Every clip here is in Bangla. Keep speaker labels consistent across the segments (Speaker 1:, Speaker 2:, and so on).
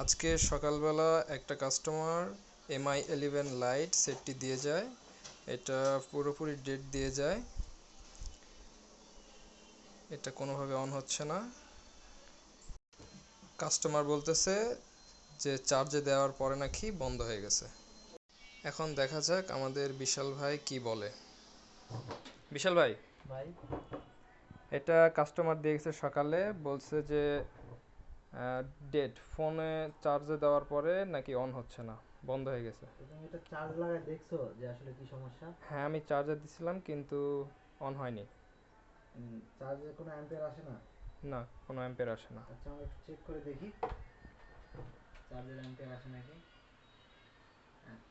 Speaker 1: আজকে সকালবেলা একটা কাস্টমার MI11 লাইট সেটটি দিয়ে যায়। এটা পুরোপুরি ডেট দিয়ে যায়। এটা কোনোভাবে অন হচ্ছে না। কাস্টমার বলতেছে যে চার্জে দেওয়ার পরে নাকি বন্ধ হয়ে গেছে। এখন দেখা যাক আমাদের বিশাল ভাই কি বলে। বিশাল ভাই,
Speaker 2: ভাই
Speaker 1: এটা কাস্টমার দিয়ে গেছে সকালে, বলছে যে ডেট ফোনে চার্জে দেওয়ার পরে নাকি অন হচ্ছে না, বন্ধ হয়ে গেছে।
Speaker 2: তুমি এটা চার্জ লাগায় দেখছো যে আসলে কি সমস্যা?
Speaker 1: হ্যাঁ, আমি চার্জে দিছিলাম কিন্তু অন হয়নি।
Speaker 2: চার্জে কোনো অ্যাম্পিয়ার আসে না?
Speaker 1: না, কোনো অ্যাম্পের আসে না।
Speaker 2: আচ্ছা, আমরা একটু চেক করে দেখি চার্জের অ্যাম্পিয়ার আসে নাকি।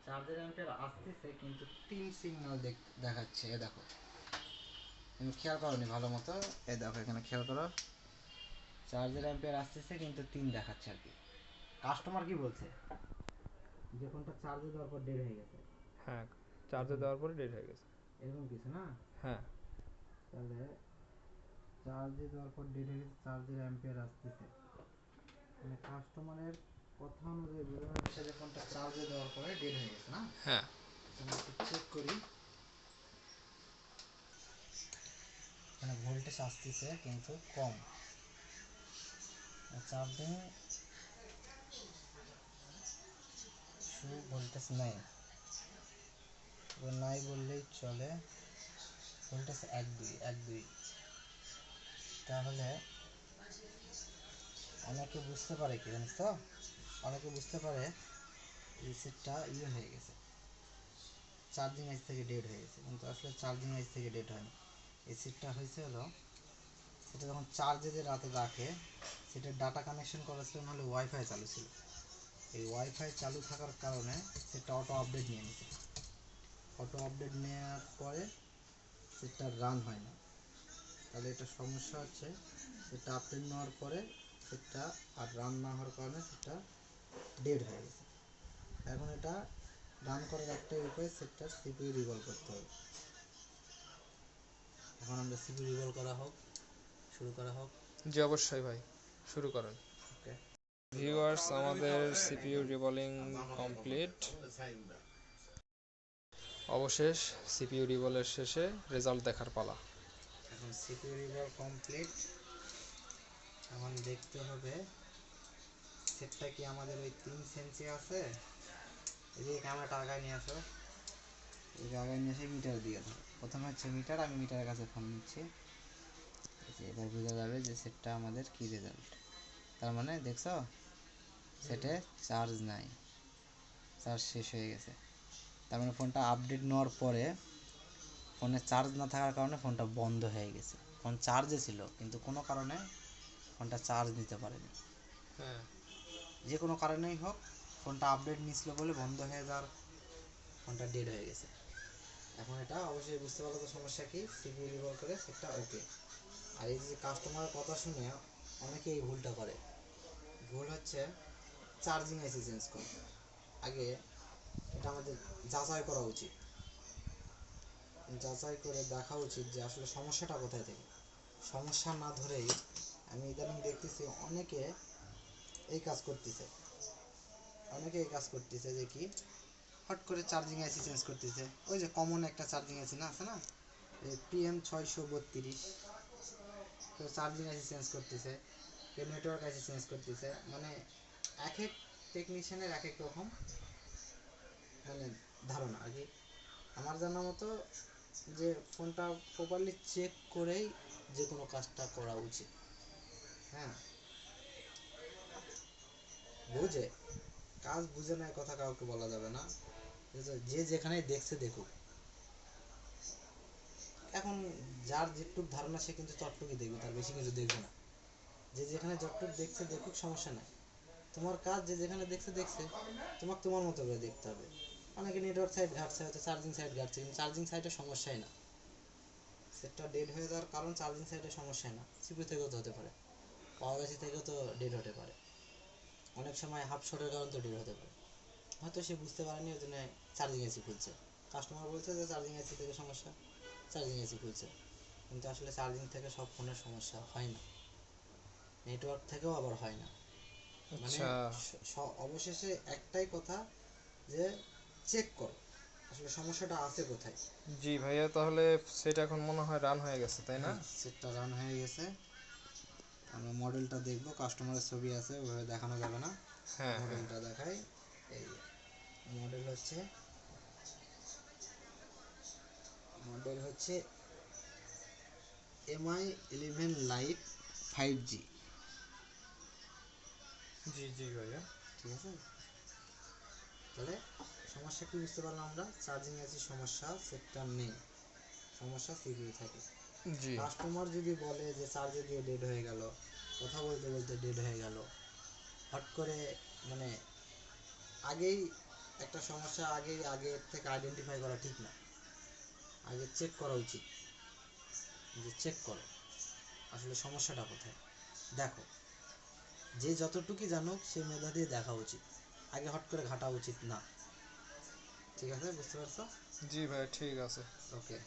Speaker 2: চার্জের অ্যাম্পিয়ার আসতেছে কিন্তু তিন সিগন্যাল দেখাচ্ছে। এ দেখো, তুমি খেয়াল করোনি ভালো মতো। এ দেখো, এখানে খেয়াল করো, চার্জের অ্যাম্পিয়ার আসতেছে কিন্তু তিন দেখাচ্ছে আর কি। কাস্টমার কি বলছে? যে ফোনটা চার্জে দেওয়ার পর ডেড হয়ে গেছে।
Speaker 1: হ্যাঁ, চার্জে দেওয়ার পরে ডেট হয়ে গেছে।
Speaker 2: এরকম কিছু না?
Speaker 1: হ্যাঁ,
Speaker 2: তাহলে চার্জে দেওয়ার পর ডেড হয়ে গেছে, চার্জের অ্যাম্পিয়ার আসতেছে, মানে কাস্টমারের কথা অনুযায়ী বোঝা যাচ্ছে যে ফোনটা চার্জে দেওয়ার পরে ডেড হয়ে গেছে না?
Speaker 1: হ্যাঁ।
Speaker 2: আমরা একটু চেক করি। মানে ভোল্টেজ আসতেছে কিন্তু কম, চার্জিং ভোল্টেজ নেই, নাই বললেই চলে। ভোল্টেজ এক দুই। তাহলে অনেকে বুঝতে পারে কি জানিস তো, অনেকে বুঝতে পারে রিসেটটা হয়ে গেছে, চার্জিং আইস থেকে ডেড হয়ে গেছে, কিন্তু আসলে চার্জিং আইস থেকে ডেড হয়নি। এই সেটটা হয়েছে হলো, সেটা যখন চার্জে যে রাতে রাখে, সেটা ডাটা কানেকশন করা ছিল, নাহলে ওয়াইফাই চালু ছিল। এই ওয়াইফাই চালু থাকার কারণে সেটা অটো আপডেট নিয়ে নিছে। অটো আপডেট নেওয়ার পরে সেটা রান হয় না। তাহলে এটা সমস্যা হচ্ছে, সেটা আপডেট নেওয়ার পরে সেটা আর রান না হওয়ার কারণে সেটা ডেড হয়ে গেছে। এখন এটা রান করার একটাই উপায়, সেটা সিপিইউ রিভলভ করতে হবে। এখন আমরা সিপিইউ রিভলভ শুরু করা হোক।
Speaker 1: জি অবশ্যই ভাই, শুরু করেন।
Speaker 2: ওকে।
Speaker 1: ভিউয়ার্স, আমাদের সিপিইউ রিবলিং কমপ্লিট। অবশেষ সিপিইউ রিবলের শেষে রেজাল্ট দেখার পালা।
Speaker 2: এখন সিপিইউ রিভলভ কমপ্লিট। এখন দেখতে হবে সেটটা কি আমাদের ওই 3 সেন্সি আছে। এদিকে ক্যামেরাটা আগায় নিয়ে আসো, এদিকে আগায় নিয়ে এসে মিটার দিয়ে দাও। প্রথমে হচ্ছে মিটার, আমি মিটারের কাছে ফোন নিচ্ছি। এবার বোঝা যাবে যে সেটটা আমাদের কি রেজাল্ট। তার মানে দেখছো, সেটে চার্জ নাই, চার্জ শেষ হয়ে গেছে। তার মানে ফোনটা আপডেট নেওয়ার পরে ফোনে চার্জ না থাকার কারণে ফোনটা বন্ধ হয়ে গেছে। ফোন চার্জে ছিল কিন্তু কোনো কারণে ফোনটা চার্জ নিতে পারেনি।
Speaker 1: হ্যাঁ,
Speaker 2: যে কোনো কারণেই হোক, ফোনটা আপডেট নিছিল বলে বন্ধ হয়ে যাওয়ার ফোনটা ডেড হয়ে গেছে। এখন এটা অবশ্যই বুঝতে পারলো তো সমস্যা কি, সিপিইউ রিভলভ করে সেটটা ওকে। আর এই যে কাস্টমারের কথা শুনে অনেকে এই ভুলটা করে, ভুল হচ্ছে চার্জিং আইসি চেঞ্জ করে। আগে এটা আমাদের যাচাই করা উচিত, যাচাই করে দেখা উচিত যে আসলে সমস্যাটা কোথায় থেকে। সমস্যা না ধরেই আমি ইদানিং দেখতেছি অনেকে এই কাজ করতেছে, যে কি হট করে চার্জিং আইসি চেঞ্জ করতেছে। ওই যে কমন একটা চার্জিং আইসি না আছে না, এই PM632, কেউ চার্জিং আইসি চেঞ্জ করতেছে, কেউ নেটওয়ার্ক আইসি চেঞ্জ করতেছে। মানে এক এক টেকনিশিয়ানের এক এক রকম মানে ধারণা আর কি। আমার জানা মতো যে ফোনটা প্রপারলি চেক করেই যে কোনো কাজটা করা উচিত। হ্যাঁ, বুঝে কাজ বুঝে না, কথা কাউকে বলা যাবে না। যে যেখানে দেখছে দেখুক। এখন যার যেটুক ধারণা সে কিন্তু তটটুকুই দেখবে, তার বেশি কিছু দেখবে না। যে যেখানে যতটুক দেখছে দেখুক, সমস্যা নাই। তোমার কাজ যে যেখানে দেখছে দেখছে, তোমাকে তোমার মতো করে দেখতে হবে। অনেকে নেটওয়ার্ক সাইট ঘাটছে, হয়তো চার্জিং সাইট ঘাটছে, কিন্তু চার্জিং সাইটের সমস্যাই না। সেটটা ডেড হয়ে যাওয়ার কারণ চার্জিং সাইটের সমস্যাই না, সিপিইউ থেকেও তো হতে পারে, পাওয়ার আইসি থেকেও তো ডেড হতে পারে, অনেক সময় হাফ শটের কারণ তো ডেড হতে পারে। হয়তো সে বুঝতে পারেনি, ওই জন্য চার্জিং আইসি খুলছে। কাস্টমার বলছে যে চার্জিং আইসি থেকে সমস্যা, চার্জিং আইসি খুলছে, কিন্তু আসলে চার্জিং থেকে সব ফোনের সমস্যা হয় না, নেটওয়ার্ক থেকেও আবার হয় না। মানে
Speaker 1: আচ্ছা।
Speaker 2: অবশেষে একটাই কথা যে চেক করো আসলে সমস্যাটা আছে কোথায়।
Speaker 1: জি ভাইয়া, তাহলে সেটা এখন মনে হয় রান হয়ে গেছে, তাই না?
Speaker 2: হ্যাঁ, সেটটা রান হয়ে গেছে। আমরা মডেলটা দেখবো, কাস্টমারের ছবি আছে, ওইভাবে দেখানো যাবে না।
Speaker 1: হ্যাঁ হ্যাঁ।
Speaker 2: মডেলটা দেখাই। এই মডেল হচ্ছে MI11 লাইট 5G।
Speaker 1: জি জি ভাইয়া।
Speaker 2: ঠিক আছে, তাহলে সমস্যা কি বুঝতে পারলাম আমরা? চার্জিং আছে সমস্যা, সেটটা নেই, সমস্যা সিপিইউ থাকে।
Speaker 1: জি
Speaker 2: কাস্টমার যদি বলে যে চার্জে দিয়ে ডেড হয়ে গেল, কথা বলতে বলতে ডেড হয়ে গেল, হট করে, মানে আগেই একটা সমস্যা আগে থেকে আইডেন্টিফাই করা ঠিক না। আগে চেক করা উচিত, যে চেক করো আসলে সমস্যাটা কোথায়, দেখো। যে যতটুকুই জানুক সে মেধা দিয়ে দেখা উচিত, আগে হট করে ঘাটা উচিত না। ঠিক আছে, বুঝতে পারছো?
Speaker 1: জি ভাইয়া, ঠিক আছে।
Speaker 2: ওকে।